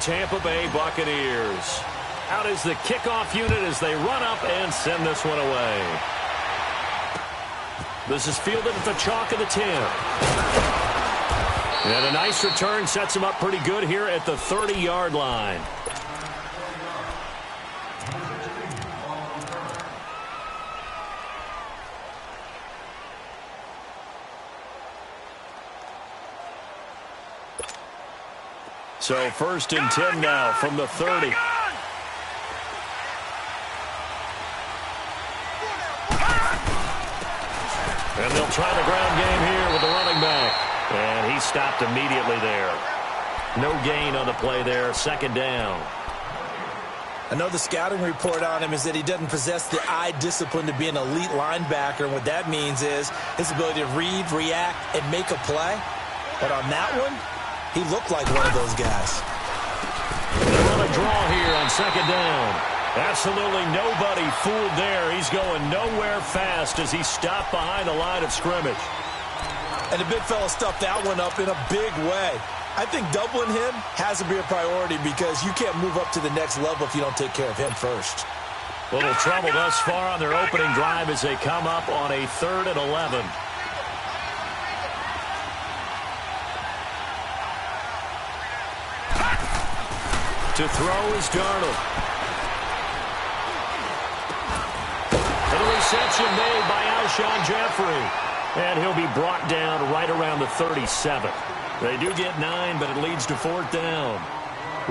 Tampa Bay Buccaneers. Out is the kickoff unit as they run up and send this one away. This is fielded at the chalk of the 10. And a nice return sets him up pretty good here at the 30-yard line. So 1st and 10 now from the 30. And they'll try the ground game here with the running back. And he stopped immediately there. No gain on the play there. 2nd down. I know the scouting report on him is that he doesn't possess the eye discipline to be an elite linebacker. And what that means is his ability to read, react, and make a play. But on that one, he looked like one of those guys. They're on a draw here on 2nd down. Absolutely nobody fooled there. He's going nowhere fast as he stopped behind the line of scrimmage. And the big fella stuffed that one up in a big way. I think doubling him has to be a priority because you can't move up to the next level if you don't take care of him first. Little trouble thus far on their opening drive as they come up on a 3rd and 11. To throw is Darnold. And a reception made by Alshon Jeffrey. And he'll be brought down right around the 37. They do get 9, but it leads to 4th down.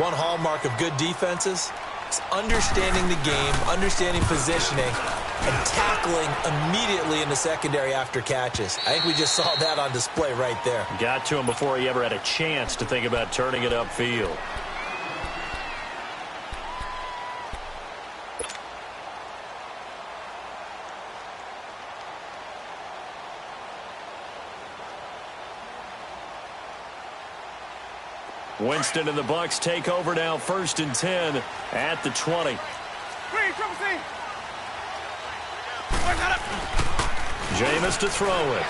One hallmark of good defenses is understanding the game, understanding positioning, and tackling immediately in the secondary after catches. I think we just saw that on display right there. Got to him before he ever had a chance to think about turning it upfield. Winston and the Bucs take over now, 1st and 10 at the 20. Jameis to throw it.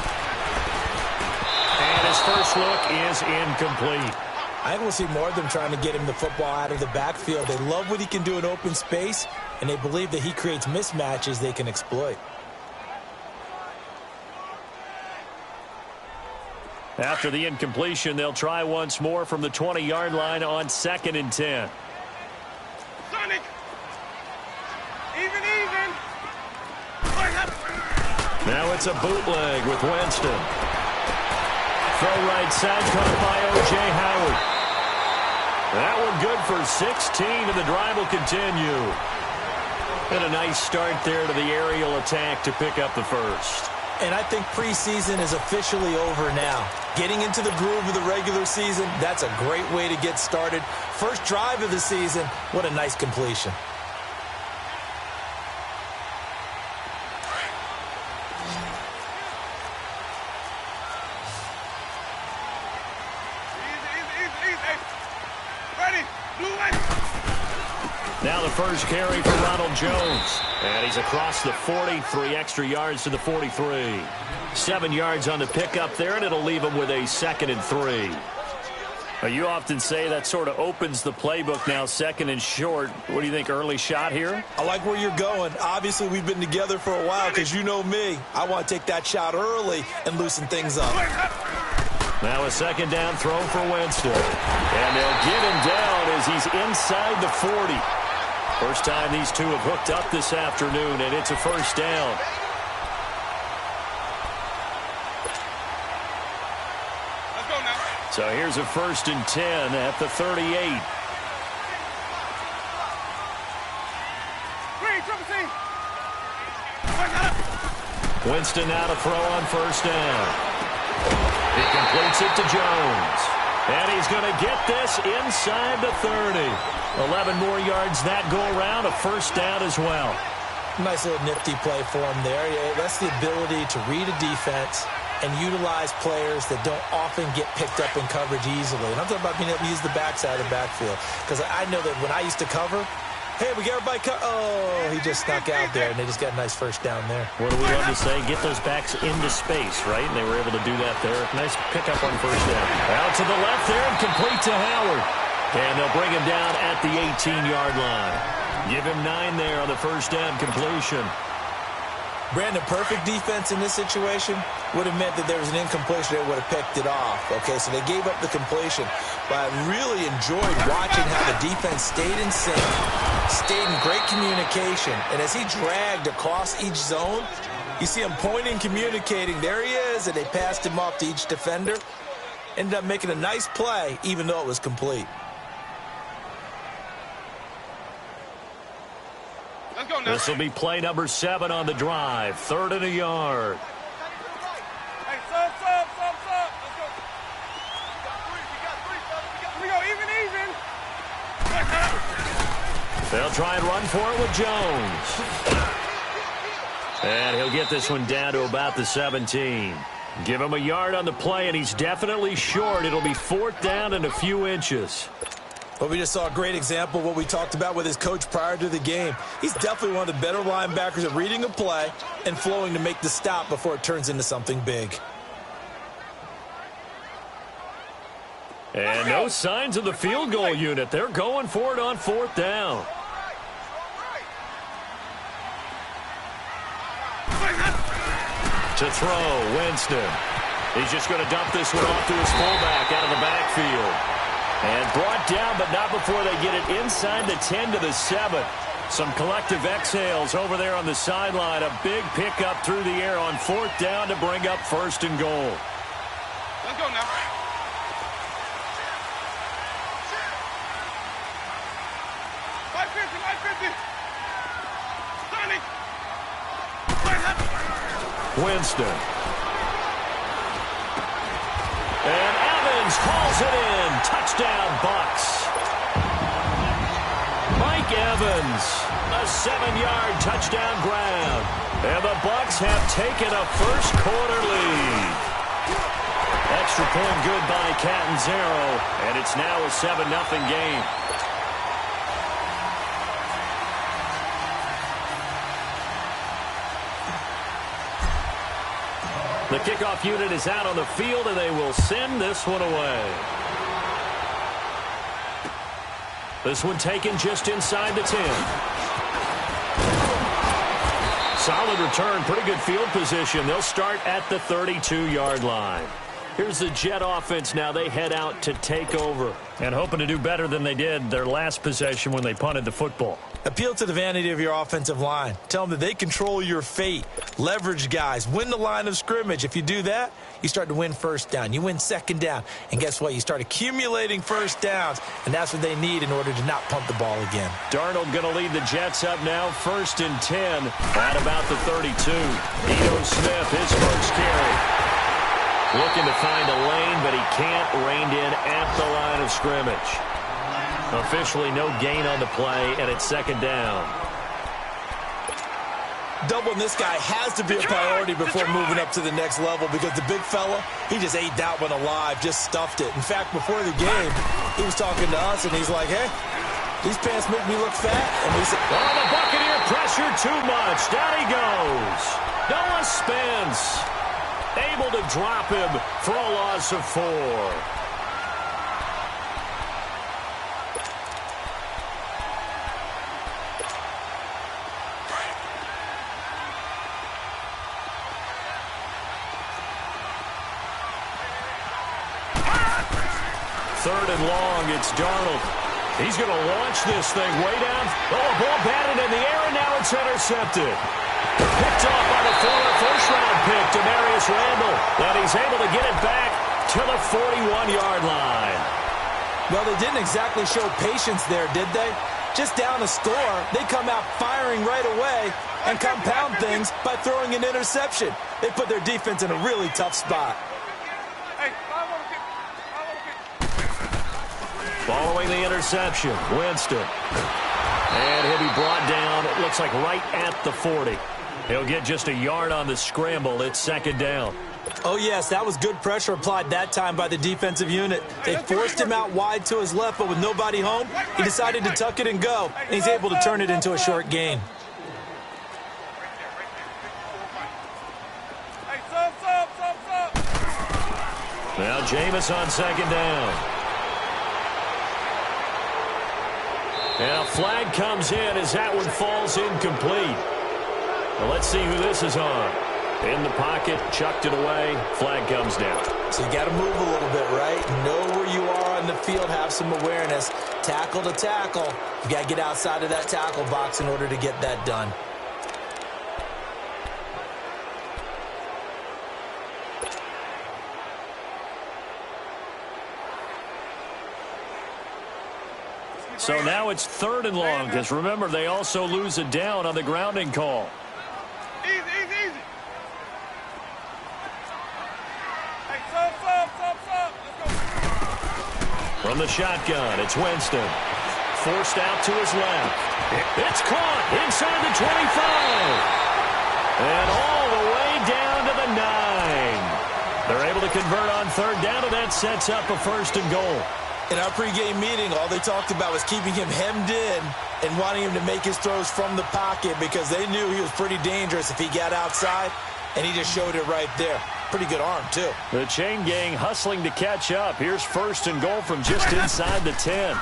And his first look is incomplete. I think we'll see more of them trying to get him the football out of the backfield. They love what he can do in open space, and they believe that he creates mismatches they can exploit. After the incompletion, they'll try once more from the 20-yard line on 2nd and 10. Sonic! Even! Now it's a bootleg with Winston. Throw right side, caught by O.J. Howard. That one good for 16, and the drive will continue. And a nice start there to the aerial attack to pick up the first. And I think preseason is officially over now. Getting into the groove of the regular season, that's a great way to get started. First drive of the season, what a nice completion. Now the first carry for Ronald Jones. And he's across the 40, 3 extra yards to the 43. 7 yards on the pickup there, and it'll leave him with a 2nd and 3. Now, you often say that sort of opens the playbook now, 2nd and short. What do you think, early shot here? I like where you're going. Obviously, we've been together for a while because you know me. I want to take that shot early and loosen things up. Now a 2nd down throw for Winston. And they'll get him down as he's inside the 40. First time these two have hooked up this afternoon, and it's a 1st down. Let's go now. So here's a 1st and 10 at the 38. Winston now to throw on 1st down. He completes it to Jones. And he's going to get this inside the 30. 11 more yards that go around, a 1st down as well. Nice little nifty play for him there. That's the ability to read a defense and utilize players that don't often get picked up in coverage easily. And I'm talking about being able to use the backside of the backfield. Because I know that when I used to cover, hey, we got everybody oh, he just snuck out there, and they just got a nice 1st down there. What do we love to say? Get those backs into space, right? And they were able to do that there. Nice pickup on 1st down. Out to the left there and complete to Howard. And they'll bring him down at the 18-yard line. Give him 9 there on the first down completion. Brandon, perfect defense in this situation would have meant that there was an incompletion that would have picked it off. Okay, so they gave up the completion. But I really enjoyed watching how the defense stayed in sync, stayed in great communication. And as he dragged across each zone, you see him pointing, communicating. There he is, and they passed him off to each defender. Ended up making a nice play, even though it was complete. This will be play number 7 on the drive. 3rd and a yard. Hey, sub. Let's go. We go even. They'll try and run for it with Jones. And he'll get this one down to about the 17. Give him a yard on the play, and he's definitely short. It'll be 4th down and a few inches. Well, we just saw a great example of what we talked about with his coach prior to the game. He's definitely one of the better linebackers at reading a play and flowing to make the stop before it turns into something big. And no signs of the field goal unit. They're going for it on 4th down. To throw, Winston. He's just going to dump this one off to his fullback out of the backfield. And brought down, but not before they get it inside the 10 to the 7. Some collective exhales over there on the sideline. A big pickup through the air on 4th down to bring up 1st and goal. Let's go now. Winston. And Evans hauls it in. Touchdown, Bucks. Mike Evans, a 7-yard touchdown grab. And the Bucks have taken a first-quarter lead. Extra point good by Catanzaro, and it's now a 7-0 game. The kickoff unit is out on the field, and they will send this one away. This one taken just inside the 10. Solid return, pretty good field position. They'll start at the 32-yard line. Here's the Jet offense now. They head out to take over and hoping to do better than they did their last possession when they punted the football. Appeal to the vanity of your offensive line. Tell them that they control your fate. Leverage guys. Win the line of scrimmage. If you do that, you start to win first down. You win second down. And guess what? You start accumulating first downs. And that's what they need in order to not punt the ball again. Darnold going to lead the Jets up now. 1st and 10 at about the 32. Ito Smith, his first carry. Looking to find a lane, but he can't. Reined in at the line of scrimmage. Officially no gain on the play, and it's 2nd down. Doubling this guy has to be a priority before moving up to the next level because the big fella, he just ate that one alive, just stuffed it. In fact, before the game, he was talking to us, and he's like, hey, these pants make me look fat. And we said, oh, the Buccaneer pressure too much. Down he goes. Noah Spence able to drop him for a loss of 4. Third and long, it's Darnold. He's going to launch this thing way down. Oh, a ball batted in the air, and now it's intercepted. Picked off by the former first-round pick, Demarius Randall. And he's able to get it back to the 41-yard line. Well, they didn't exactly show patience there, did they? Just down a score, they come out firing right away and compound things by throwing an interception. They put their defense in a really tough spot. Following the interception, Winston. And he'll be brought down, it looks like right at the 40. He'll get just a yard on the scramble. It's 2nd down. Oh, yes, that was good pressure applied that time by the defensive unit. They forced him out wide to his left, but with nobody home, he decided to tuck it and go, and he's able to turn it into a short gain. Now Jameis on 2nd down. And a flag comes in as that one falls incomplete. Well, let's see who this is on. In the pocket, chucked it away, flag comes down. So you got to move a little bit, right? Know where you are on the field, have some awareness. Tackle to tackle. You got to get outside of that tackle box in order to get that done. So now it's 3rd and long, because remember, they also lose a down on the grounding call. Easy, easy, easy. Hey, sub. Let's go. From the shotgun, it's Winston. Forced out to his left. It's caught inside the 25. And all the way down to the 9. They're able to convert on 3rd down, and that sets up a 1st and goal. In our pregame meeting, all they talked about was keeping him hemmed in and wanting him to make his throws from the pocket because they knew he was pretty dangerous if he got outside, and he just showed it right there. Pretty good arm, too. The chain gang hustling to catch up. Here's 1st and goal from just inside the 10.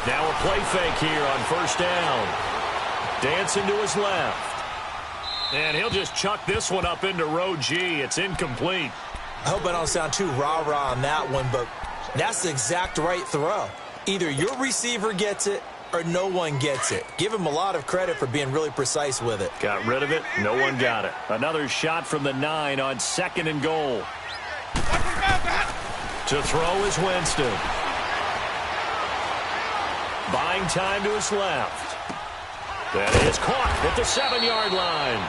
Now a play fake here on 1st down. Dancing to his left. And he'll just chuck this one up into row G. It's incomplete. I hope I don't sound too rah-rah on that one, but that's the exact right throw. Either your receiver gets it or no one gets it. Give him a lot of credit for being really precise with it. Got rid of it. No one got it. Another shot from the 9 on 2nd and goal. To throw is Winston. Buying time to his left. That is caught at the 7-yard line.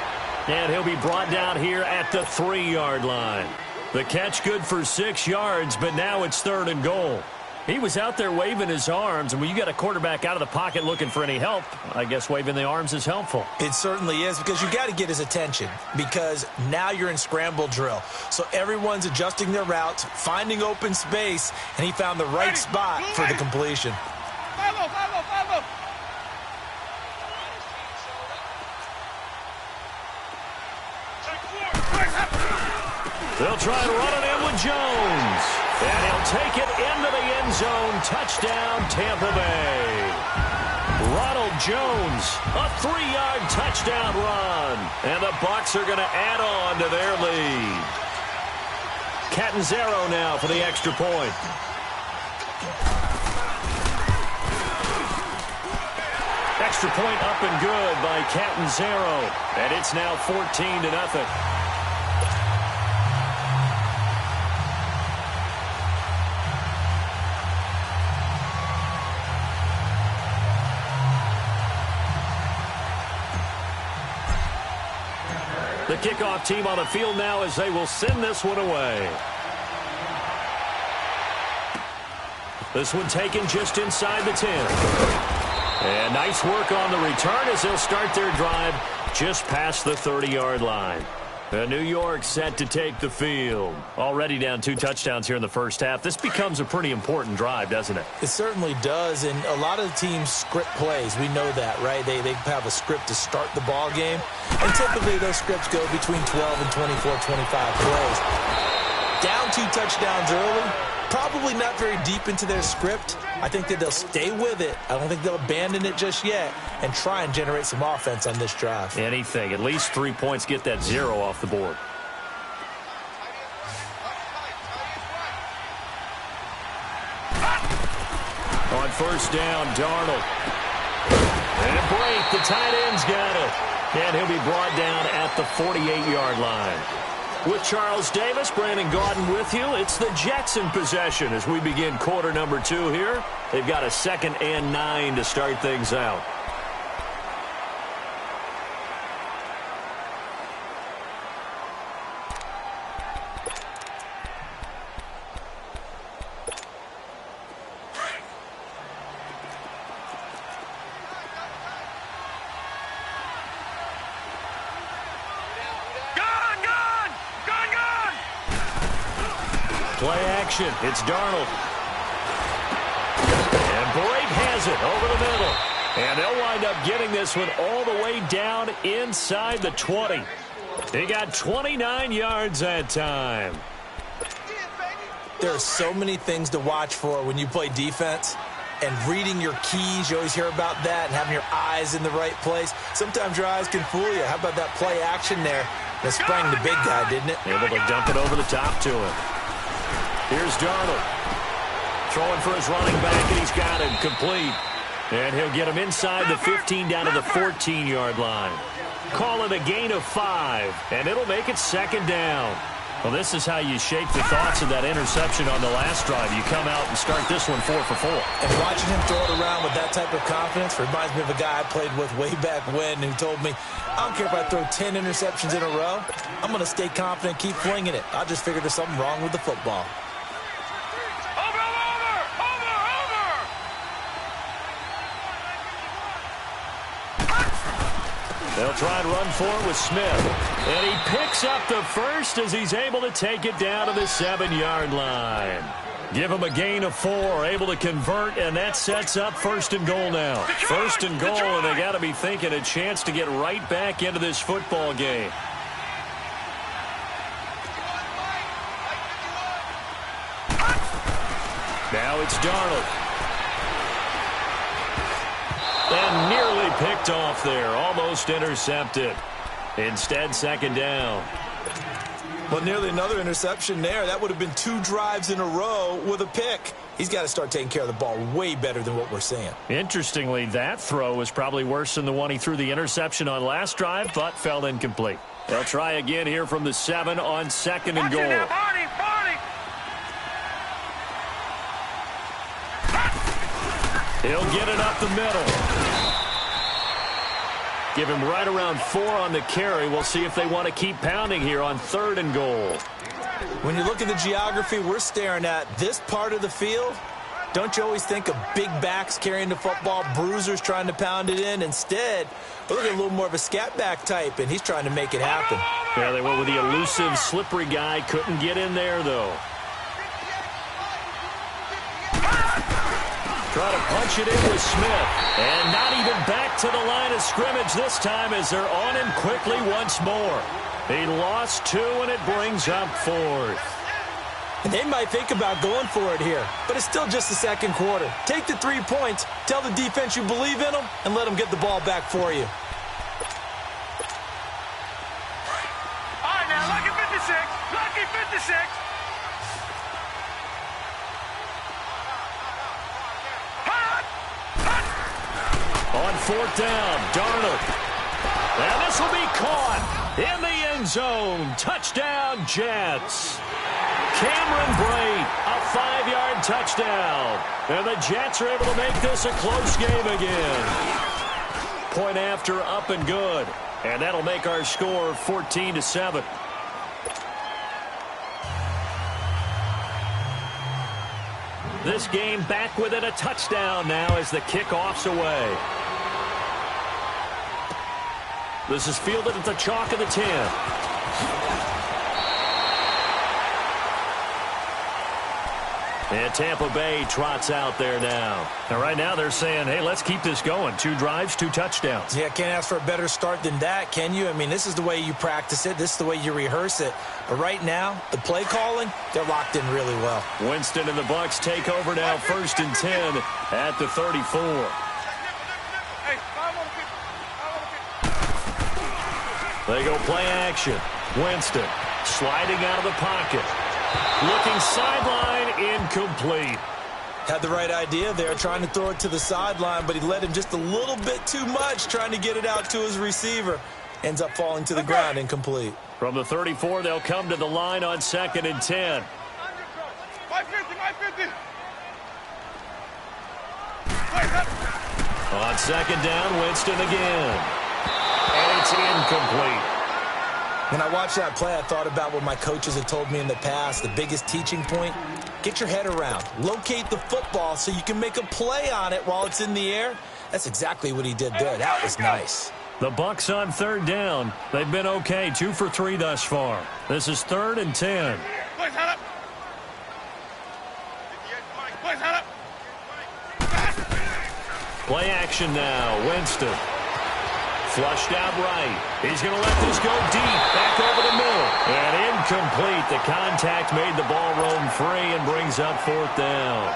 And he'll be brought down here at the 3-yard line. The catch good for 6 yards, but now it's 3rd and goal. He was out there waving his arms, and when you got a quarterback out of the pocket looking for any help, I guess waving the arms is helpful. It certainly is, because you got to get his attention, because now you're in scramble drill. So everyone's adjusting their routes, finding open space, and he found the right spot for the completion. Follow. They'll try and run it in with Jones. And he'll take it into the end zone. Touchdown, Tampa Bay. Ronald Jones, a 3-yard touchdown run. And the Bucs are going to add on to their lead. Catanzaro now for the extra point. Extra point up and good by Catanzaro. And it's now 14-0. The kickoff team on the field now as they will send this one away. This one taken just inside the 10. And nice work on the return as they'll start their drive just past the 30-yard line. New York set to take the field. Already down 2 touchdowns here in the first half. This becomes a pretty important drive, doesn't it? It certainly does, and a lot of the teams script plays. We know that, right? They have a script to start the ball game, and typically those scripts go between 12 and 24, 25 plays. Down 2 touchdowns early, probably not very deep into their script. I think that they'll stay with it. I don't think they'll abandon it just yet and try and generate some offense on this drive. Anything. At least 3 points, get that 0 off the board. On 1st down, Darnold. And break. The tight end's got it. And he'll be brought down at the 48-yard line. With Charles Davis, Brandon Gaudin with you. It's the Jets in possession as we begin quarter number 2 here. They've got a 2nd and 9 to start things out. Play action. It's Darnold. And Brake has it over the middle. And they'll wind up getting this one all the way down inside the 20. He got 29 yards that time. There are so many things to watch for when you play defense. and reading your keys. You always hear about that, and having your eyes in the right place. Sometimes your eyes can fool you. How about that play action there? That sprang the big guy, didn't it? Able to dump it over the top to him. Here's Darnold. Throwing for his running back, and he's got him complete. And he'll get him inside the 15 down to the 14-yard line. Call it a gain of 5, and it'll make it second down. Well, this is how you shake the thoughts of that interception on the last drive. You come out and start this one 4 for 4. And watching him throw it around with that type of confidence reminds me of a guy I played with way back when who told me, I don't care if I throw 10 interceptions in a row. I'm going to stay confident, keep flinging it. I just figured there's something wrong with the football. They'll try and run for it with Smith. And he picks up the first as he's able to take it down to the 7-yard line. Give him a gain of 4, able to convert, and that sets up first and goal now. First and goal, and they got to be thinking a chance to get right back into this football game. Now it's Darnold. And nearly picked off there. Almost intercepted. Instead, second down. Well, nearly another interception there. That would have been 2 drives in a row with a pick. He's got to start taking care of the ball way better than what we're seeing. Interestingly, that throw was probably worse than the one he threw the interception on last drive, but fell incomplete. They'll try again here from the 7 on second and goal. He'll get it up the middle. Give him right around 4 on the carry. We'll see if they want to keep pounding here on third and goal. When you look at the geography we're staring at, this part of the field, don't you always think of big backs carrying the football, bruisers trying to pound it in? Instead, we're looking at a little more of a scat back type, and he's trying to make it happen. Yeah, they went with the elusive, slippery guy. Couldn't get in there, though. Try to punch it in with Smith. And not even back to the line of scrimmage this time as they're on him quickly once more. He lost 2, and it brings up 4th. And they might think about going for it here, but it's still just the second quarter. Take the 3 points, tell the defense you believe in them, and let them get the ball back for you. All right, now, lucky 56. Lucky 56. On 4th down, Darnold. And this will be caught in the end zone. Touchdown, Jets. Cameron Brate, a 5-yard touchdown. And the Jets are able to make this a close game again. Point after, up and good. And that'll make our score 14-7. This game back within a touchdown now as the kickoff's away. This is fielded at the chalk of the 10. And Tampa Bay trots out there now. And right now they're saying, hey, let's keep this going. 2 drives, 2 touchdowns. Yeah, can't ask for a better start than that, can you? I mean, this is the way you practice it. This is the way you rehearse it. But right now, the play calling, they're locked in really well. Winston and the Bucs take over now, 1st and 10 at the 34. They go play action. Winston sliding out of the pocket. Looking sideline, incomplete. Had the right idea there, trying to throw it to the sideline, but he led him just a little bit too much, trying to get it out to his receiver. Ends up falling to the ground, incomplete. From the 34, they'll come to the line on 2nd and 10. On 2nd down, Winston again. And it's incomplete. When I watched that play, I thought about what my coaches had told me in the past. The biggest teaching point, get your head around. Locate the football so you can make a play on it while it's in the air. That's exactly what he did there. That was nice. The Bucs on 3rd down. They've been okay, 2 for 3 thus far. This is 3rd and 10. Play action now. Winston. Flushed out right. He's going to let this go deep. Back over the middle. And incomplete. The contact made the ball roam free and brings up 4th down.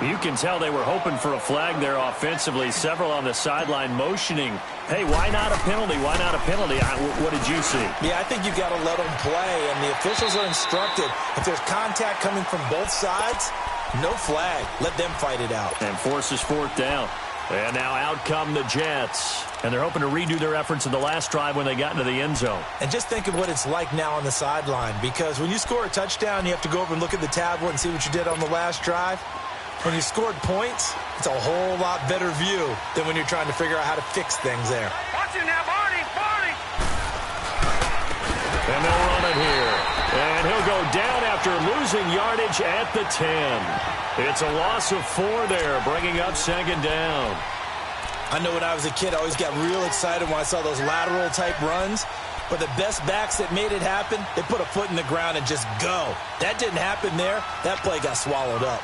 You can tell they were hoping for a flag there offensively. Several on the sideline motioning, hey, why not a penalty? Why not a penalty? What did you see? Yeah, I think you've got to let them play, and the officials are instructed. If there's contact coming from both sides, no flag. Let them fight it out. And forces fourth down. And now out come the Jets. And they're hoping to redo their efforts in the last drive when they got into the end zone. And just think of what it's like now on the sideline, because when you score a touchdown, you have to go over and look at the tablet and see what you did on the last drive. When you scored points, it's a whole lot better view than when you're trying to figure out how to fix things there. Watch it now, Barney! Barney! And they'll run it here. And he'll go down after losing yardage at the 10. It's a loss of 4 there, bringing up second down. I know when I was a kid, I always got real excited when I saw those lateral-type runs. But the best backs that made it happen, they put a foot in the ground and just go. That didn't happen there. That play got swallowed up.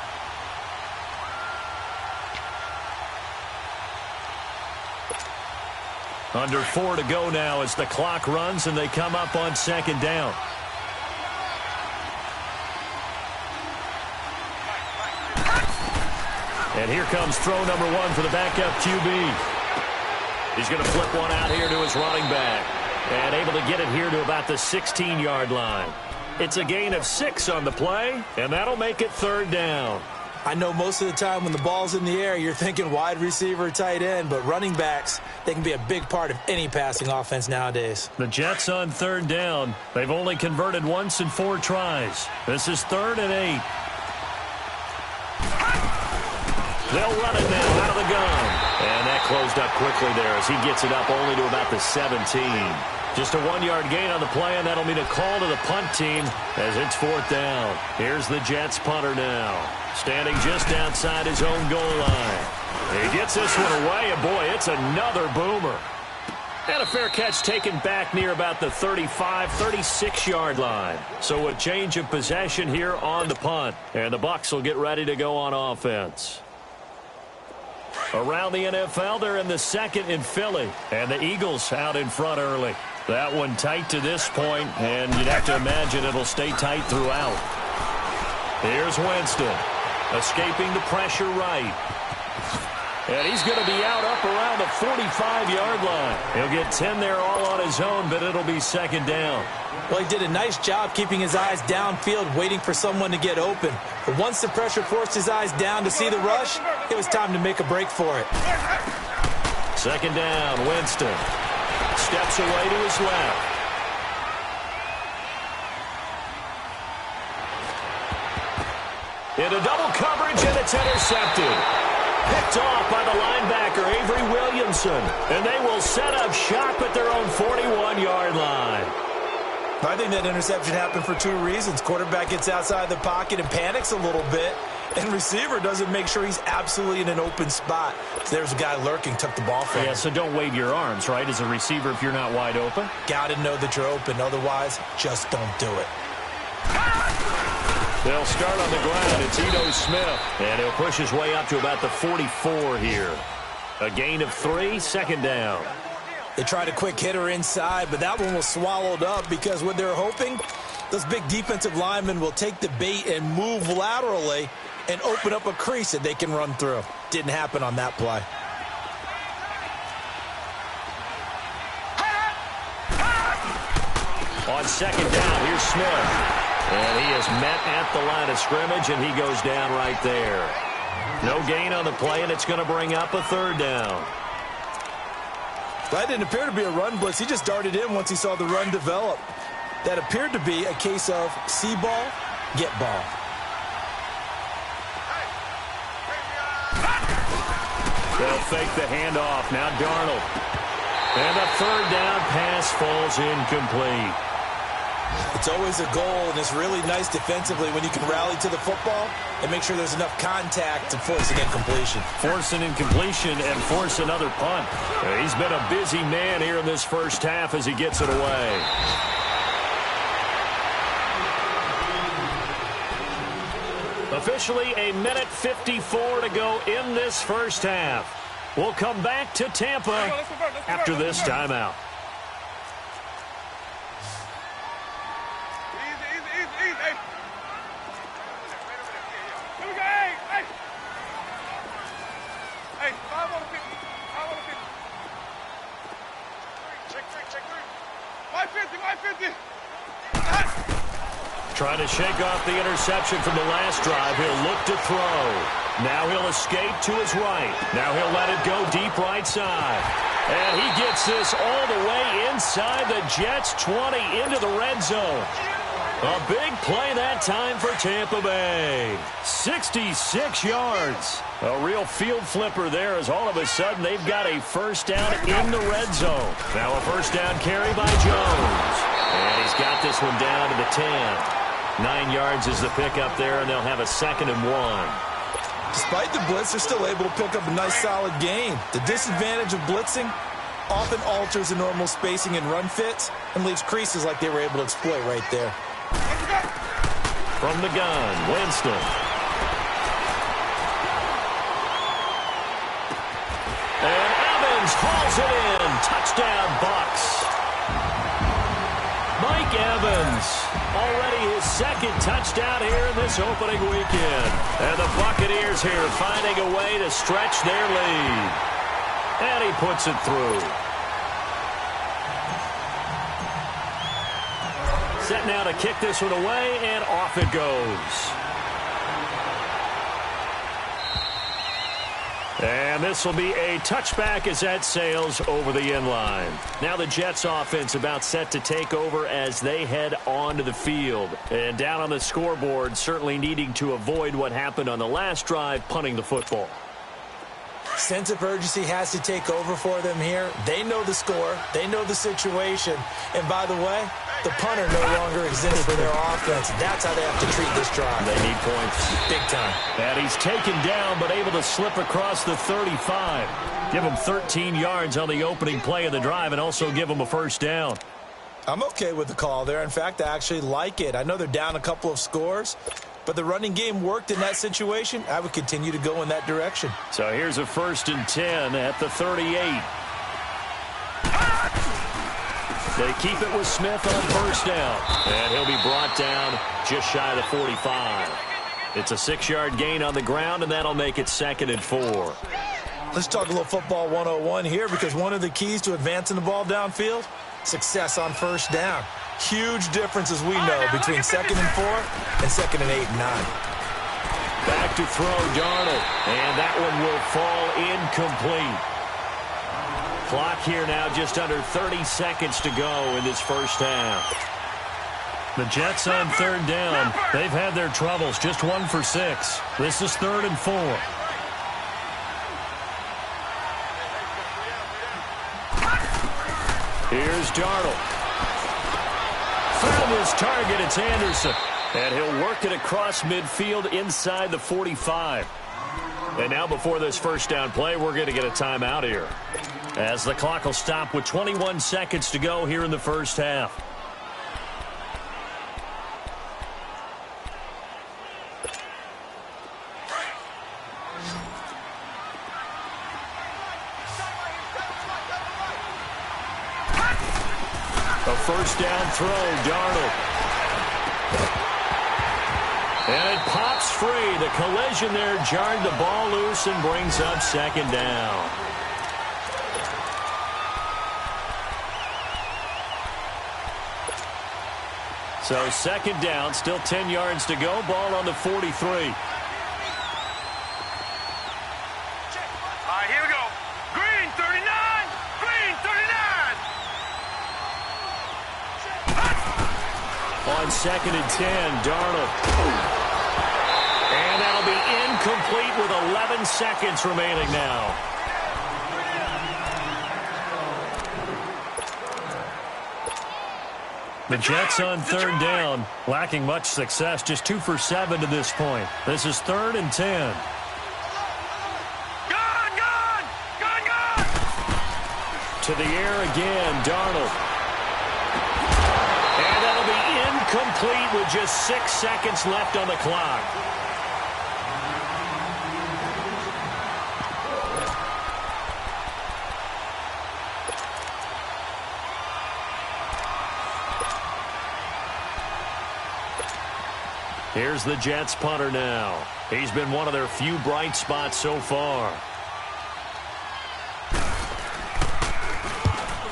Under 4 to go now as the clock runs and they come up on second down. And here comes throw number 1 for the backup QB. He's going to flip one out here to his running back. And able to get it here to about the 16-yard line. It's a gain of 6 on the play, and that'll make it third down. I know most of the time when the ball's in the air, you're thinking wide receiver, tight end, but running backs, they can be a big part of any passing offense nowadays. The Jets on third down. They've only converted once in 4 tries. This is 3rd and 8. They'll run it now out of the gun. And that closed up quickly there as he gets it up only to about the 17. Just a 1-yard gain on the play, and that'll mean a call to the punt team as it's 4th down. Here's the Jets punter now, standing just outside his own goal line. He gets this one away, and boy, it's another boomer. And a fair catch taken back near about the 35, 36-yard line. So a change of possession here on the punt. And the Bucs will get ready to go on offense. Around the NFL, they're in the second in Philly. And the Eagles out in front early. That one tight to this point, and you'd have to imagine it'll stay tight throughout. Here's Winston, escaping the pressure right. And he's going to be out up around the 45-yard line. He'll get 10 there all on his own, but it'll be second down. Well, he did a nice job keeping his eyes downfield, waiting for someone to get open. But once the pressure forced his eyes down to see the rush, it was time to make a break for it. Second down, Winston. Steps away to his left. Into double coverage, and it's intercepted. Picked off by the linebacker, Avery Williamson. And they will set up shop at their own 41-yard line. I think that interception happened for 2 reasons. Quarterback gets outside the pocket and panics a little bit. And receiver doesn't make sure he's absolutely in an open spot. So there's a guy lurking, took the ball from him. Yeah, so don't wave your arms, right, as a receiver if you're not wide open. Got to know that you're open. Otherwise, just don't do it. They'll start on the ground. It's Ito Smith. And he'll push his way up to about the 44 here. A gain of 3, second down. They tried a quick hitter inside, but that one was swallowed up because what they're hoping, those big defensive linemen will take the bait and move laterally and open up a crease that they can run through. Didn't happen on that play. On second down, here's Smith. And he is met at the line of scrimmage, and he goes down right there. No gain on the play, and it's going to bring up a third down. That didn't appear to be a run blitz. He just darted in once he saw the run develop. That appeared to be a case of see ball, get ball. They'll fake the handoff. Now Darnold. And the third down pass falls incomplete. It's always a goal, and it's really nice defensively when you can rally to the football and make sure there's enough contact to force an incompletion. Force an incompletion and force another punt. He's been a busy man here in this first half as he gets it away. Officially a minute 54 to go in this first half. We'll come back to Tampa after this timeout. Hey, 5 on the 50. 5 on the 50. Check 3. My 50. Trying to shake off the interception from the last drive. He'll look to throw. Now he'll escape to his right. Now he'll let it go deep right side. And he gets this all the way inside the Jets' 20 into the red zone. A big play that time for Tampa Bay. 66 yards. A real field flipper there as all of a sudden they've got a first down in the red zone. Now a first down carry by Jones. And he's got this one down to the 10. 9 yards is the pickup there, and they'll have a 2nd and 1. Despite the blitz, they're still able to pick up a nice solid gain. The disadvantage of blitzing often alters the normal spacing and run fits and leaves creases like they were able to exploit right there. From the gun, Winston. And Evans hauls it in. Touchdown, Bucs. Mike Evans, already his 2nd touchdown here in this opening weekend. And the Buccaneers here finding a way to stretch their lead. And he puts it through. Set now to kick this one away, and off it goes. And this will be a touchback as that sails over the end line. Now the Jets offense about set to take over as they head onto the field. And down on the scoreboard, certainly needing to avoid what happened on the last drive, punting the football. Sense of urgency has to take over for them here. They know the score. They know the situation. And by the way, the punter no longer exists for their offense. That's how they have to treat this drive. They need points. Big time. And he's taken down but able to slip across the 35. Give him 13 yards on the opening play of the drive and also give him a first down. I'm okay with the call there. In fact, I actually like it. I know they're down a couple of scores, but the running game worked in that situation. I would continue to go in that direction. So here's a 1st and 10 at the 38. They keep it with Smith on first down. And he'll be brought down just shy of the 45. It's a 6-yard gain on the ground, and that'll make it 2nd and 4. Let's talk a little football 101 here, because one of the keys to advancing the ball downfield, success on first down. Huge difference, as we know, between 2nd and 4 and 2nd and 8 and 9. Back to throw, Darnold. And that one will fall incomplete. Clock here now just under 30 seconds to go in this first half. The Jets on 3rd down. They've had their troubles, just 1 for 6. This is 3rd and 4. Here's Darnold. Found his target, it's Anderson. And he'll work it across midfield inside the 45. And now before this first down play, we're going to get a timeout here, as the clock will stop with 21 seconds to go here in the first half. A first down throw, Darnold. And it pops free. The collision there jarred the ball loose and brings up 2nd down. So 2nd down, still 10 yards to go. Ball on the 43. All right, here we go. Green, 39. Green, 39. On 2nd and 10, Darnold. And that'll be incomplete with 11 seconds remaining now. The Jets on 3rd down, lacking much success, just 2 for 7 to this point. This is 3rd and 10. Gun! To the air again, Darnold. And that'll be incomplete with just 6 seconds left on the clock. Here's the Jets punter now. He's been one of their few bright spots so far.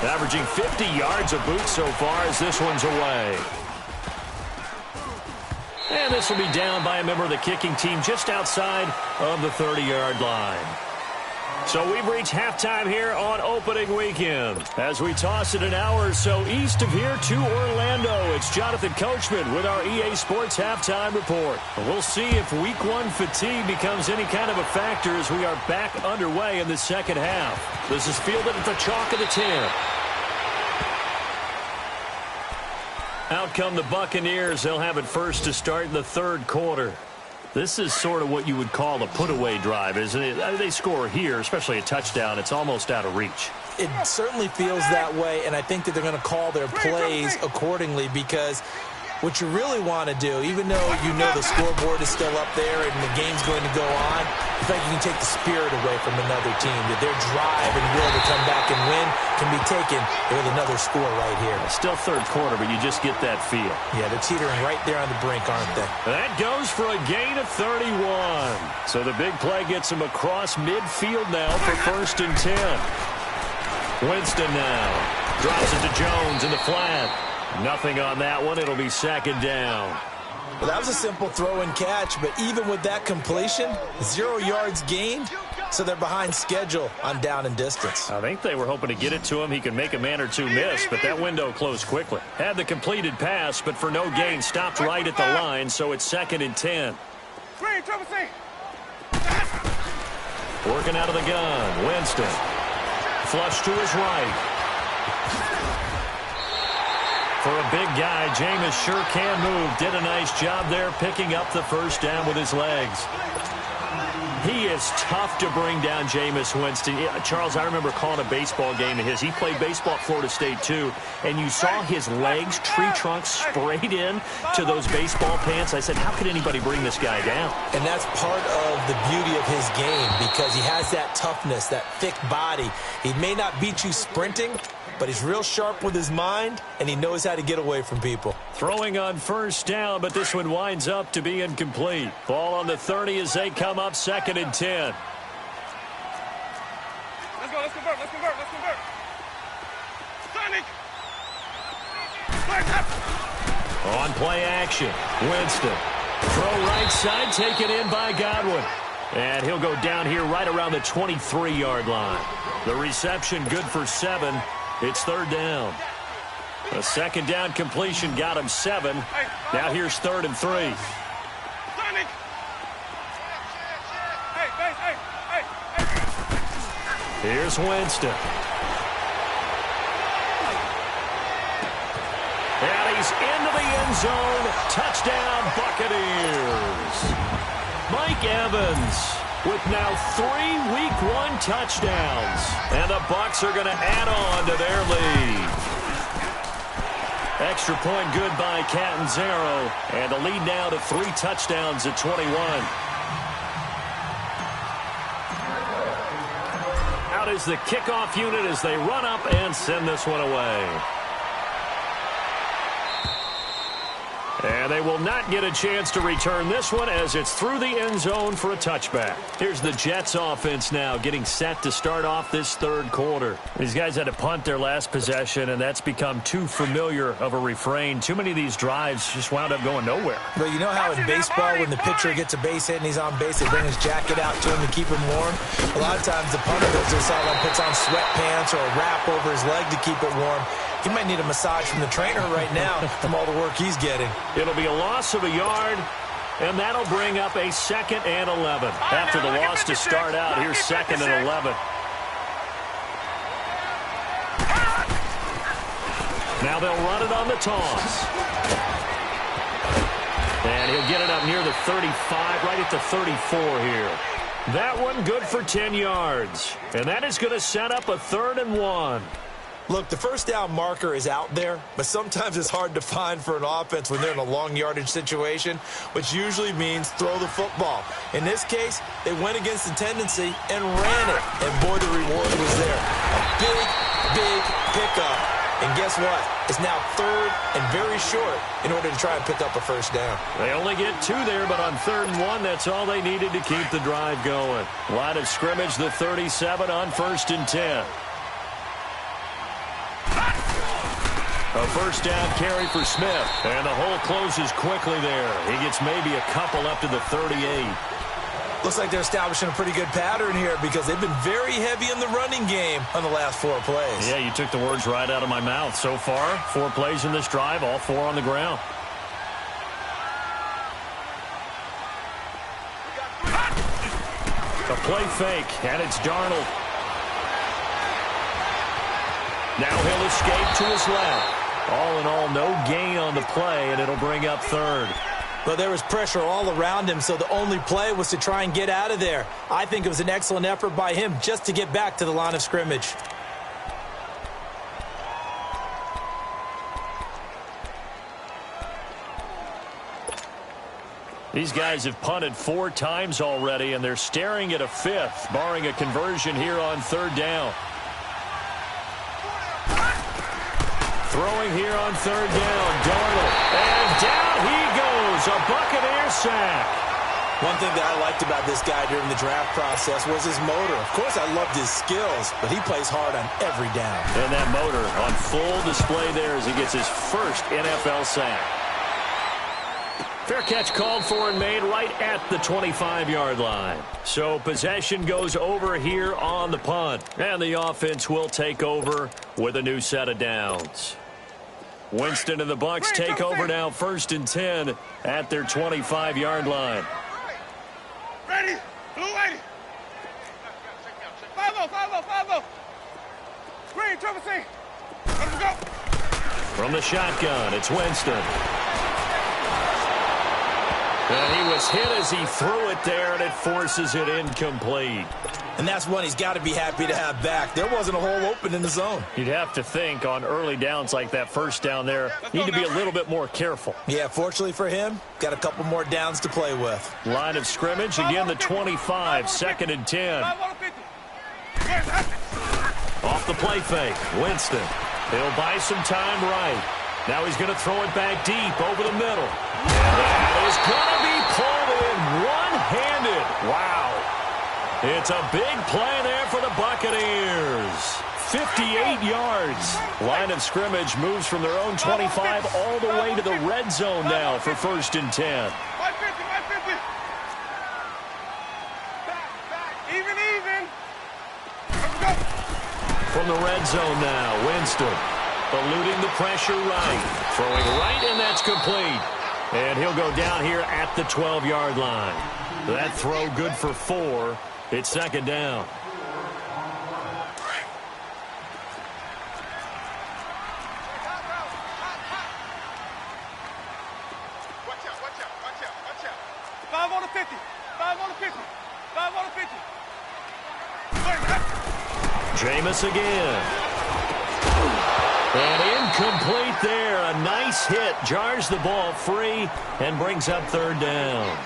Averaging 50 yards a boot so far as this one's away. And this will be down by a member of the kicking team just outside of the 30-yard line. So we've reached halftime here on opening weekend. As we toss it an hour or so east of here to Orlando, it's Jonathan Coachman with our EA Sports Halftime Report. We'll see if Week 1 fatigue becomes any kind of a factor as we are back underway in the second half. This is fielded at the chalk of the 10. Out come the Buccaneers. They'll have it first to start in the third quarter. This is sort of what you would call a put-away drive, isn't it? They score here, especially a touchdown. It's almost out of reach. It certainly feels that way, and I think that they're going to call their plays accordingly because what you really want to do, even though you know the scoreboard is still up there and the game's going to go on, I think you can take the spirit away from another team, that their drive and will to come back and win can be taken with another score right here. Still third quarter, but you just get that feel. Yeah, they're teetering right there on the brink, aren't they? That goes for a gain of 31. So the big play gets him across midfield now for 1st and 10. Winston now drops it to Jones in the flat. Nothing on that one. It'll be 2nd down. Well, that was a simple throw and catch, but even with that completion, 0 yards gained, so they're behind schedule on down and distance. I think they were hoping to get it to him. He could make a man or two miss, but that window closed quickly. Had the completed pass, but for no gain, stopped right at the line, so it's 2nd and 10. Working out of the gun, Winston. Flush to his right. For a big guy, Jameis sure can move. Did a nice job there picking up the 1st down with his legs. He is tough to bring down, Jameis Winston. Charles, I remember calling a baseball game of his. He played baseball at Florida State, too, and you saw his legs, tree trunks sprayed in to those baseball pants. I said, how could anybody bring this guy down? And that's part of the beauty of his game because he has that toughness, that thick body. He may not beat you sprinting, but he's real sharp with his mind, and he knows how to get away from people. Throwing on 1st down, but this one winds up to be incomplete. Ball on the 30 as they come up 2nd and 10. Let's go, let's convert. Sonic! On play action, Winston. Throw right side, taken in by Godwin. And he'll go down here right around the 23-yard line. The reception good for 7. It's 3rd down. A 2nd down completion got him 7. Now here's 3rd and 3. Sonic! Hey. Here's Winston. And he's into the end zone. Touchdown, Buccaneers. Mike Evans with now 3 Week 1 touchdowns. And the Bucs are going to add on to their lead. Extra point good by Catanzaro. And the lead now to 3 touchdowns at 21. Out is the kickoff unit as they run up and send this one away. And they will not get a chance to return this one as it's through the end zone for a touchback. Here's the Jets offense now getting set to start off this 3rd quarter. These guys had to punt their last possession, and that's become too familiar of a refrain. Too many of these drives just wound up going nowhere. Well, you know how in baseball when the pitcher gets a base hit and he's on base, they bring his jacket out to him to keep him warm? A lot of times the punter goes to the sideline, puts on sweatpants or a wrap over his leg to keep it warm. He might need a massage from the trainer right now from all the work he's getting. It'll be a loss of a yard, and that'll bring up a 2nd and 11. After the loss to start out, here's 2nd and 11. Now they'll run it on the toss. And he'll get it up near the 35, right at the 34 here. That one good for 10 yards. And that is going to set up a 3rd and 1. Look, the 1st down marker is out there, but sometimes it's hard to find for an offense when they're in a long yardage situation, which usually means throw the football. In this case, they went against the tendency and ran it, and boy, the reward was there. A big pickup, and guess what? It's now 3rd and very short in order to try and pick up a 1st down. They only get 2 there, but on 3rd and 1, that's all they needed to keep the drive going. Line of scrimmage, the 37 on 1st and 10. A first down carry for Smith. And the hole closes quickly there. He gets maybe a couple up to the 38. Looks like they're establishing a pretty good pattern here because they've been very heavy in the running game on the last 4 plays. Yeah, you took the words right out of my mouth. So far, 4 plays in this drive, all 4 on the ground. A play fake, and it's Darnold. Now he'll escape to his left. All in all, no gain on the play, and it'll bring up 3rd. Well, there was pressure all around him, so the only play was to try and get out of there. I think it was an excellent effort by him just to get back to the line of scrimmage. These guys have punted 4 times already, and they're staring at a 5th, barring a conversion here on 3rd down. Throwing here on 3rd down, Darnold. And down he goes, a Buccaneer sack. One thing that I liked about this guy during the draft process was his motor. Of course, I loved his skills, but he plays hard on every down. And that motor on full display there as he gets his first NFL sack. Fair catch called for and made right at the 25-yard line. So possession goes over here on the punt. And the offense will take over with a new set of downs. Winston and the Bucs take over now 1st and 10 at their 25-yard line. Ready? Blue 80. 5-0, 5-0, 5-0. Green, triple C. Let's go. From the shotgun, it's Winston. And he was hit as he threw it there, and it forces it incomplete. And that's one he's got to be happy to have back. There wasn't a hole open in the zone. You'd have to think on early downs like that first down there, need to be a little bit more careful. Yeah, fortunately for him, got a couple more downs to play with. Line of scrimmage, again the 25, 2nd and 10. Off the play fake, Winston. He'll buy some time right. Now he's going to throw it back deep over the middle. And that is going to be pulled in one-handed. Wow. It's a big play there for the Buccaneers. 58 yards. Line of scrimmage moves from their own 25 all the way to the red zone now for 1st and 10. 550. Back. Even. Let's go. From the red zone now, Winston eluding the pressure right. Throwing right, and that's complete. And he'll go down here at the 12-yard line. That throw good for 4. It's 2nd down. Watch out. 5 on the 50. 5 on the 50. 5 on the 50. Jameis again. And incomplete there. A nice hit. Jars the ball free and brings up 3rd down.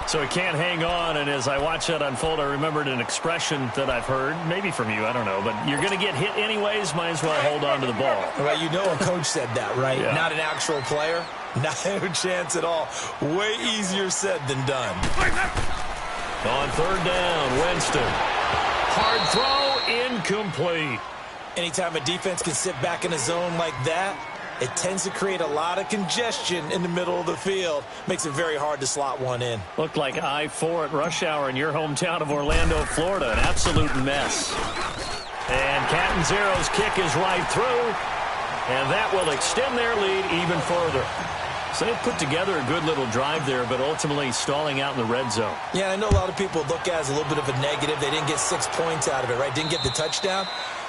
So he can't hang on, and as I watch that unfold, I remembered an expression that I've heard, maybe from you, I don't know, but you're going to get hit anyways, might as well hold on to the ball. Right, you know a coach said that, right? Yeah. Not an actual player. Not a chance at all. Way easier said than done. On 3rd down, Winston. Hard throw, incomplete. Anytime a defense can sit back in a zone like that, it tends to create a lot of congestion in the middle of the field. Makes it very hard to slot one in. Looked like I-4 at rush hour in your hometown of Orlando, Florida. An absolute mess. And Catanzaro's kick is right through. And that will extend their lead even further. So they put together a good little drive there, but ultimately stalling out in the red zone. Yeah, I know a lot of people look at it as a little bit of a negative. They didn't get 6 points out of it, right? Didn't get the touchdown.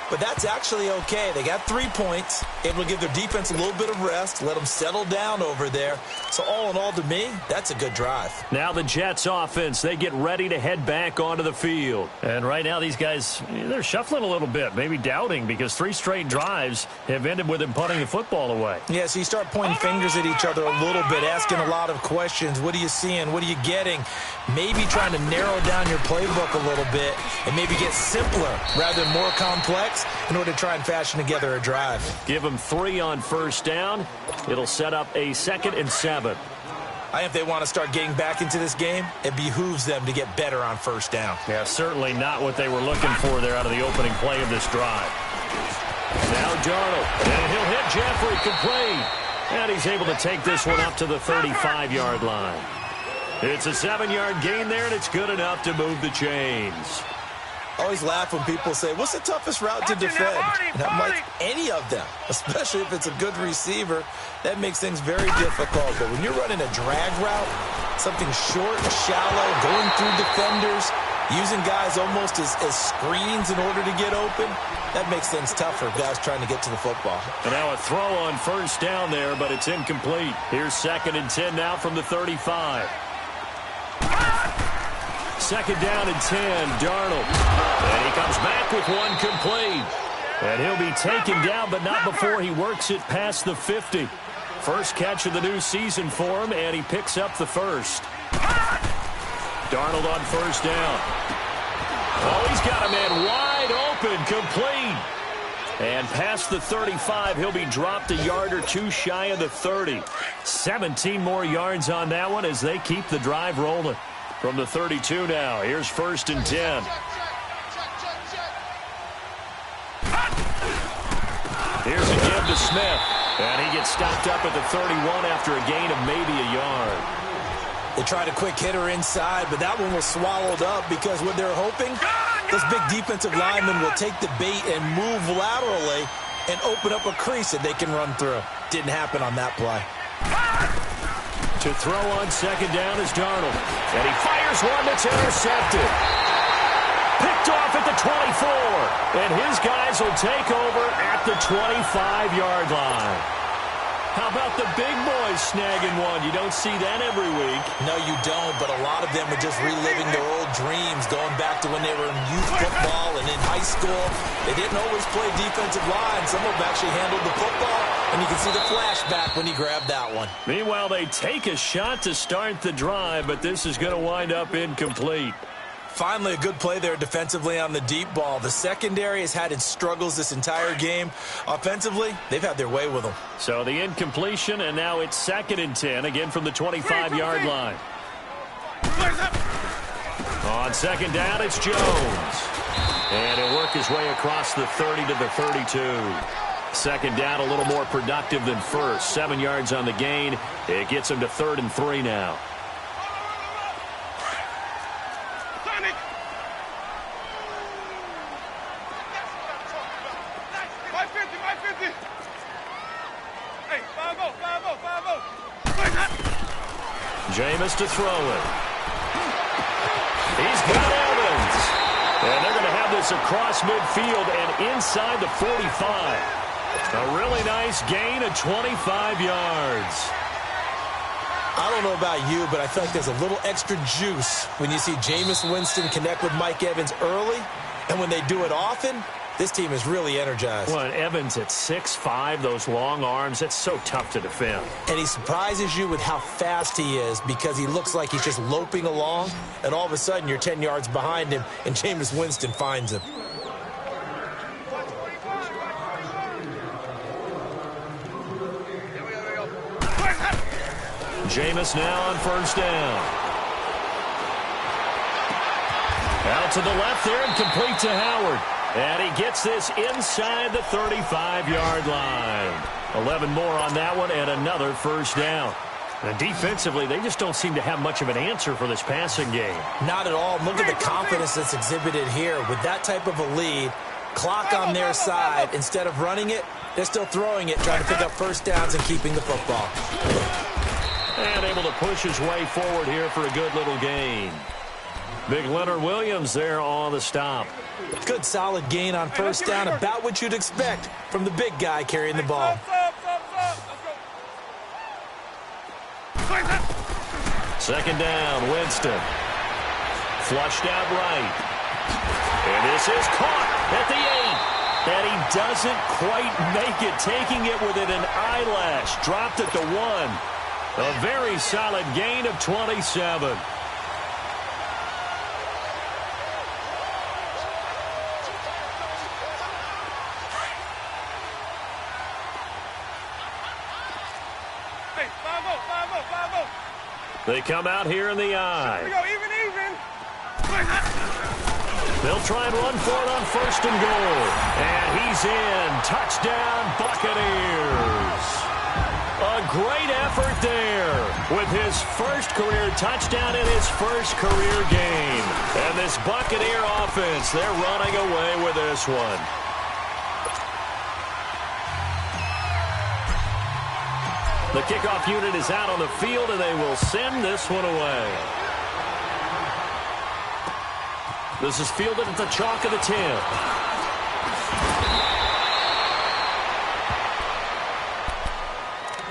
But that's actually okay. They got 3 points, able to give their defense a little bit of rest, let them settle down over there. So all in all, to me, that's a good drive. Now the Jets offense, they get ready to head back onto the field. And right now these guys, they're shuffling a little bit, maybe doubting, because 3 straight drives have ended with them punting the football away. Yeah, so you start pointing fingers at each other a little bit, asking a lot of questions. What are you seeing? What are you getting? Maybe trying to narrow down your playbook a little bit and maybe get simpler rather than more complex in order to try and fashion together a drive. Give them 3 on first down. It'll set up a 2nd and 7. I think if they want to start getting back into this game, it behooves them to get better on first down. Yeah, certainly not what they were looking for there out of the opening play of this drive. Now Darnold, and he'll hit Jeffrey complete. And he's able to take this one up to the 35-yard line. It's a 7-yard gain there, and it's good enough to move the chains. I always laugh when people say, what's the toughest route to defend? And I'm like, any of them, especially if it's a good receiver. That makes things very difficult. But when you're running a drag route, something short, shallow, going through defenders, using guys almost as screens in order to get open, that makes things tough for guys trying to get to the football. And now a throw on first down there, but it's incomplete. Here's 2nd and 10 now from the 35. 2nd down and 10, Darnold. And he comes back with one complete. And he'll be taken down, but not before he works it past the 50. First catch of the new season for him, and he picks up the first. Darnold on first down. Oh, he's got a man wide open, complete. And past the 35, he'll be dropped a yard or two shy of the 30. 17 more yards on that one as they keep the drive rolling. From the 32 now, here's 1st and 10. Here's a give to Smith. And he gets stopped up at the 31 after a gain of maybe a yard. They tried a quick hitter inside, but that one was swallowed up because what they're hoping, this big defensive lineman will take the bait and move laterally and open up a crease that they can run through. Didn't happen on that play. To throw on 2nd down is Darnold. And he fires one that's intercepted. Picked off at the 24. And his guys will take over at the 25-yard line. How about the big boys snagging one? You don't see that every week. No, you don't, but a lot of them are just reliving their old dreams, going back to when they were in youth football and in high school. They didn't always play defensive line. Some of them actually handled the football, and you can see the flashback when he grabbed that one. Meanwhile, they take a shot to start the drive, but this is going to wind up incomplete. Finally, a good play there defensively on the deep ball. The secondary has had its struggles this entire game. Offensively, they've had their way with them. So the incompletion, and now it's 2nd and 10, again from the 25-yard line. On 2nd down, it's Jones. And he'll work his way across the 30 to the 32. 2nd down, a little more productive than first. 7 yards on the gain. It gets him to 3rd and 3 now. Jameis to throw it. He's got Evans. And they're going to have this across midfield and inside the 45. A really nice gain of 25 yards. I don't know about you, but I feel like there's a little extra juice when you see Jameis Winston connect with Mike Evans early. And when they do it often, this team is really energized. Well, and Evans at 6'5", those long arms, that's so tough to defend. And he surprises you with how fast he is because he looks like he's just loping along, and all of a sudden you're 10 yards behind him, and Jameis Winston finds him. Jameis now on first down. Out to the left there and complete to Howard. And he gets this inside the 35-yard line. 11 more on that one and another first down. And defensively, they just don't seem to have much of an answer for this passing game. Not at all. Look at the confidence that's exhibited here. With that type of a lead, clock on their side, instead of running it, they're still throwing it, trying to pick up first downs and keeping the football. And able to push his way forward here for a good little gain. Big Leonard Williams there on the stop. Good solid gain on first down, about what you'd expect from the big guy carrying the ball. Second down, Winston. Flushed out right. And this is caught at the 8. And he doesn't quite make it, taking it within an eyelash. Dropped at the 1. A very solid gain of 27. They come out here in the eye. Here we go, even. They'll try and run for it on 1st and goal. And he's in. Touchdown, Buccaneers. A great effort there with his first career touchdown in his first career game. And this Buccaneer offense, they're running away with this one. The kickoff unit is out on the field, and they will send this one away. This is fielded at the chalk of the 10.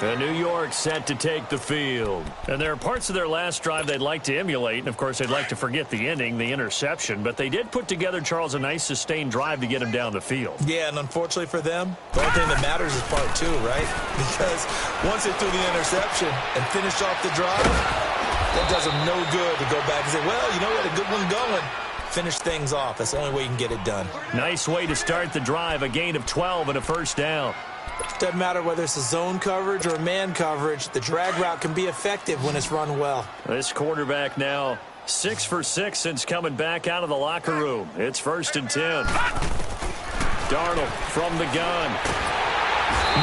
And New York set to take the field. And there are parts of their last drive they'd like to emulate. And, of course, they'd like to forget the ending, the interception. But they did put together, Charles, a nice sustained drive to get him down the field. Yeah, and unfortunately for them, the only thing that matters is part 2, right? Because once they threw the interception and finished off the drive, that does them no good to go back and say, well, you know, we had a good one going. Finish things off. That's the only way you can get it done. Nice way to start the drive, a gain of 12 and a first down. Doesn't matter whether it's a zone coverage or man coverage. The drag route can be effective when it's run well. This quarterback now 6 for 6 since coming back out of the locker room. It's 1st and 10. Darnold from the gun.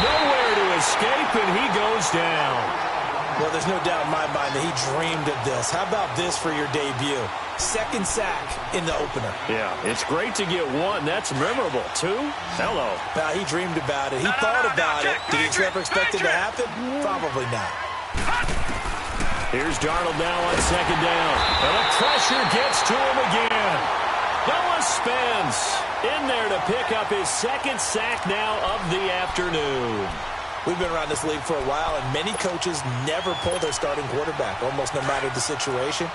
Nowhere to escape, and he goes down. Well, there's no doubt in my mind that he dreamed of this. How about this for your debut? 2nd sack in the opener. Yeah, it's great to get 1. That's memorable. 2? Hello. Now, he dreamed about it. He thought about it. Did he ever expect it to happen? Probably not. Here's Darnold now on 2nd down. And the pressure gets to him again. Noah Spence in there to pick up his 2nd sack now of the afternoon. We've been around this league for a while, and many coaches never pull their starting quarterback, almost no matter the situation.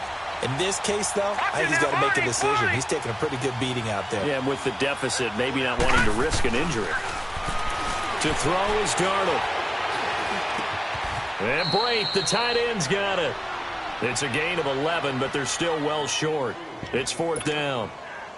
In this case, though, I think he's got to make a decision. He's taking a pretty good beating out there. Yeah, and with the deficit, maybe not wanting to risk an injury. To throw is Darnold. And Brate, the tight end's got it. It's a gain of 11, but they're still well short. It's 4th down.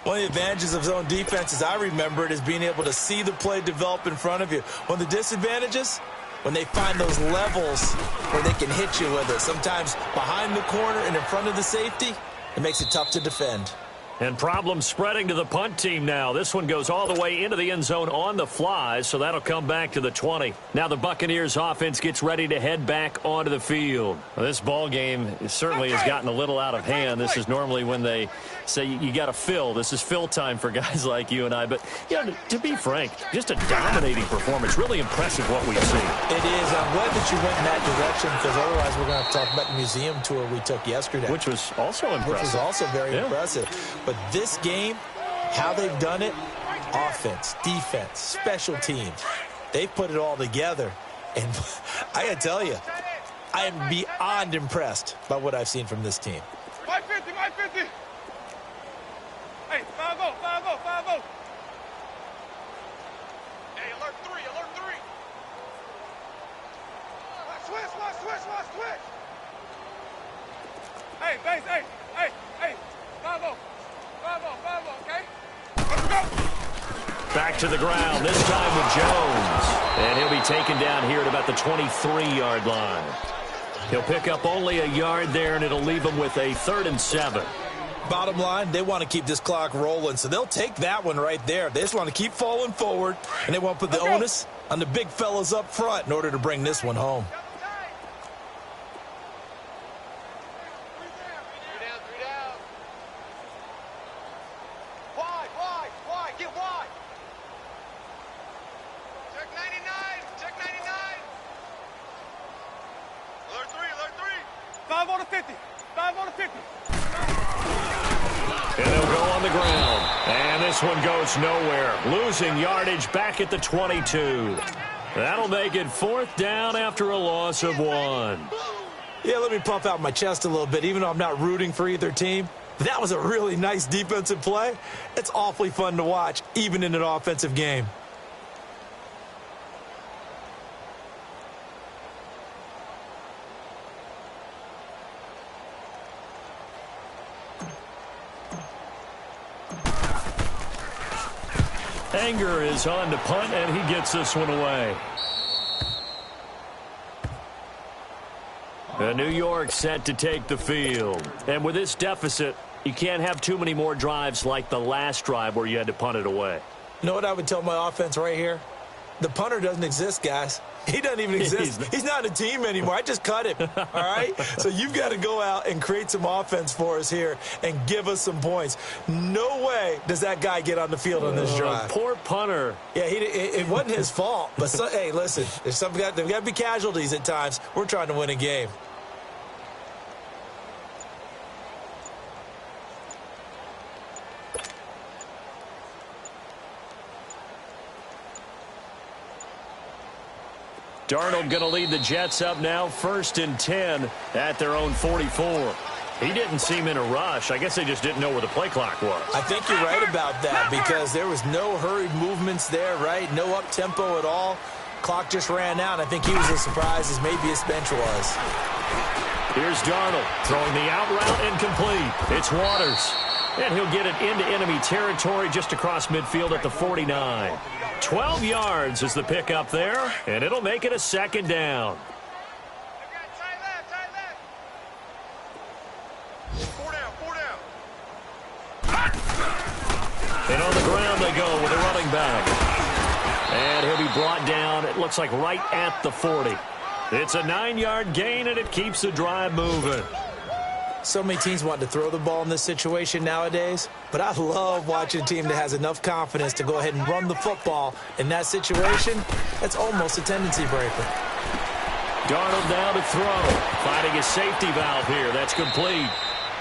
One of the advantages of zone defense, as I remember it, is being able to see the play develop in front of you. One of the disadvantages, when they find those levels where they can hit you with it, sometimes behind the corner and in front of the safety, it makes it tough to defend. And problems spreading to the punt team now. This one goes all the way into the end zone on the fly, so that'll come back to the 20. Now the Buccaneers offense gets ready to head back onto the field. Well, this ball game certainly has gotten a little out of hand. This is normally when they say you got to fill. This is fill time for guys like you and I. But, you know, to be frank, just a dominating performance. Really impressive what we've seen. It is. I'm glad that you went in that direction, because otherwise we're going to have to talk about the museum tour we took yesterday. Which was also impressive. Which was also very impressive. But this game, how they've done it, offense, defense, special teams, they've put it all together. And I got to tell you, I am beyond impressed by what I've seen from this team. 550, 550. Hey, 5-0, 5-0, 5-0. Hey, alert 3, alert 3. Watch switch. Hey, base, hey, 5-0. 5-0, okay? Let's go. Back to the ground, this time with Jones. And he'll be taken down here at about the 23-yard line. He'll pick up only a yard there, and it'll leave him with a 3rd and 7. Bottom line, they want to keep this clock rolling, so they'll take that one right there. They just want to keep falling forward, and they want to put the onus on the big fellas up front in order to bring this one home. This one goes nowhere. Losing yardage back at the 22. That'll make it 4th down after a loss of 1. Yeah, let me puff out my chest a little bit, even though I'm not rooting for either team. That was a really nice defensive play. It's awfully fun to watch, even in an offensive game. Anger is on to punt, and he gets this one away. New York set to take the field. And with this deficit, You can't have too many more drives like the last drive where you had to punt it away. You know what I would tell my offense right here? The punter doesn't exist, guys. He doesn't even exist. He's not a team anymore. I just cut him, all right? So you've got to go out and create some offense for us here and give us some points. No way does that guy get on the field on this drive. Poor punter. Yeah, it wasn't his fault. But, hey, listen, there's got to be casualties at times. We're trying to win a game. Darnold going to lead the Jets up now, 1st and 10 at their own 44. He didn't seem in a rush. I guess they just didn't know where the play clock was. I think you're right about that because there was no hurried movements there, right? No up-tempo at all. Clock just ran out. I think he was as surprised as maybe his bench was. Here's Darnold throwing the out route incomplete. It's Waters. And he'll get it into enemy territory just across midfield at the 49. 12 yards is the pickup there, and it'll make it a 2nd down. And on the ground they go with a running back. And he'll be brought down, it looks like right at the 40. It's a 9-yard gain, and it keeps the drive moving. So many teams want to throw the ball in this situation nowadays, but I love watching a team that has enough confidence to go ahead and run the football in that situation. That's almost a tendency breaker. Darnold now to throw, finding his safety valve here. That's complete.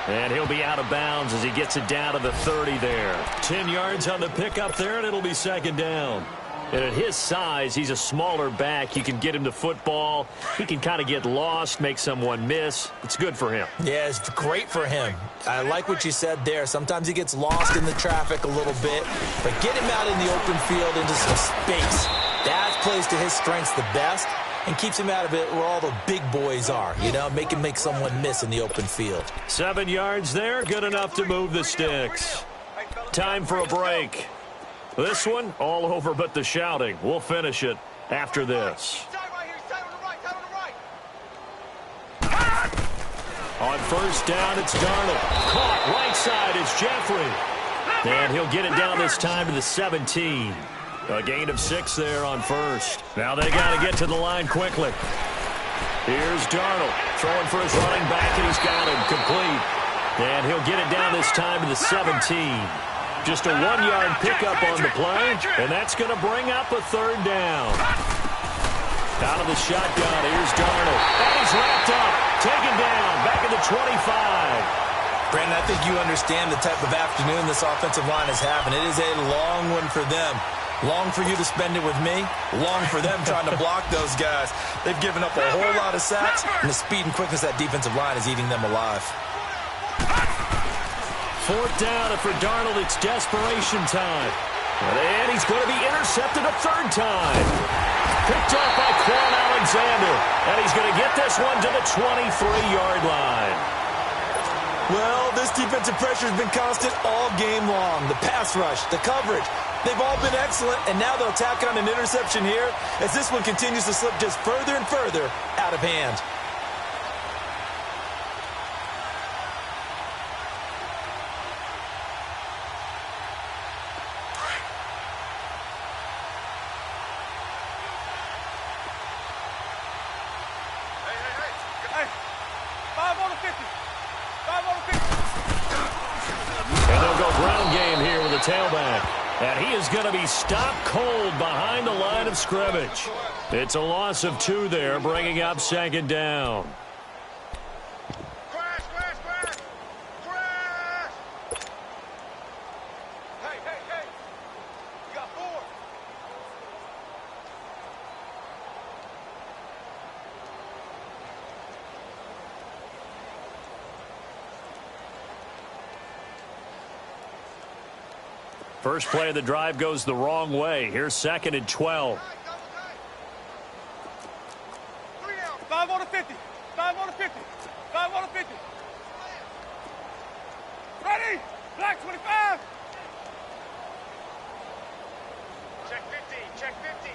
And he'll be out of bounds as he gets it down to the 30 there. 10 yards on the pickup there, and it'll be 2nd down. And at his size, he's a smaller back. You can get him to football. He can kind of get lost, make someone miss. It's good for him. Yeah, it's great for him. I like what you said there. Sometimes he gets lost in the traffic a little bit. But get him out in the open field into some space. That plays to his strengths the best and keeps him out of it where all the big boys are. You know, make him make someone miss in the open field. 7 yards there, good enough to move the sticks. Time for a break. This one, all over but the shouting. We'll finish it after this. On 1st down, it's Darnold. Caught right side, it's Jeffrey. And he'll get it down this time to the 17. A gain of 6 there on 1st. Now they got to get to the line quickly. Here's Darnold throwing for his running back, and he's got him complete. And he'll get it down this time to the 17. Just a 1-yard pickup on the play, and that's going to bring up a 3rd down. Out of the shotgun, here's Darnold. And he's wrapped up, taken down, back at the 25. Brandon, I think you understand the type of afternoon this offensive line is having. It is a long one for them. Long for you to spend it with me. Long for them trying to block those guys. They've given up a whole lot of sacks, and the speed and quickness of that defensive line is eating them alive. 4th down, and for Darnold, it's desperation time. And he's going to be intercepted a 3rd time. Picked off by Quan Alexander. And he's going to get this one to the 23-yard line. Well, this defensive pressure has been constant all game long. The pass rush, the coverage, they've all been excellent, and now they'll tack on an interception here as this one continues to slip just further and further out of hand. Tailback, and he is going to be stopped cold behind the line of scrimmage. It's a loss of 2 there, bringing up 2nd down. Crash! Hey! You got 4. First play of the drive goes the wrong way. Here's 2nd and 12. 5 on the 50. 5 on the 50. 5 on the 50. Ready? Black 25. Check 50. Check 50.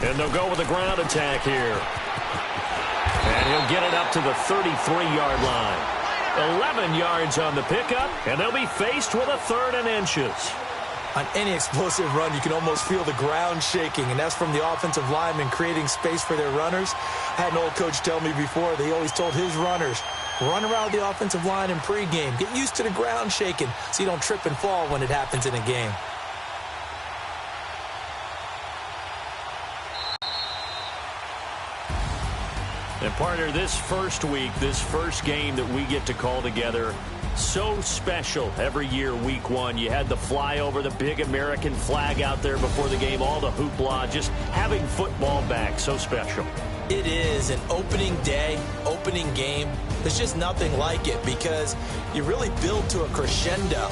And they'll go with a ground attack here. And he'll get it up to the 33-yard line. 11 yards on the pickup, and they'll be faced with a 3rd and inches. On any explosive run, you can almost feel the ground shaking, and that's from the offensive linemen creating space for their runners. I had an old coach tell me before, they always told his runners, run around the offensive line in pregame. Get used to the ground shaking so you don't trip and fall when it happens in a game. And partner, this first week, this first game that we get to call together, so special every year, week 1. You had the flyover, the big American flag out there before the game, all the hoopla, just having football back, so special. It is an opening day, opening game. There's just nothing like it because you really build to a crescendo.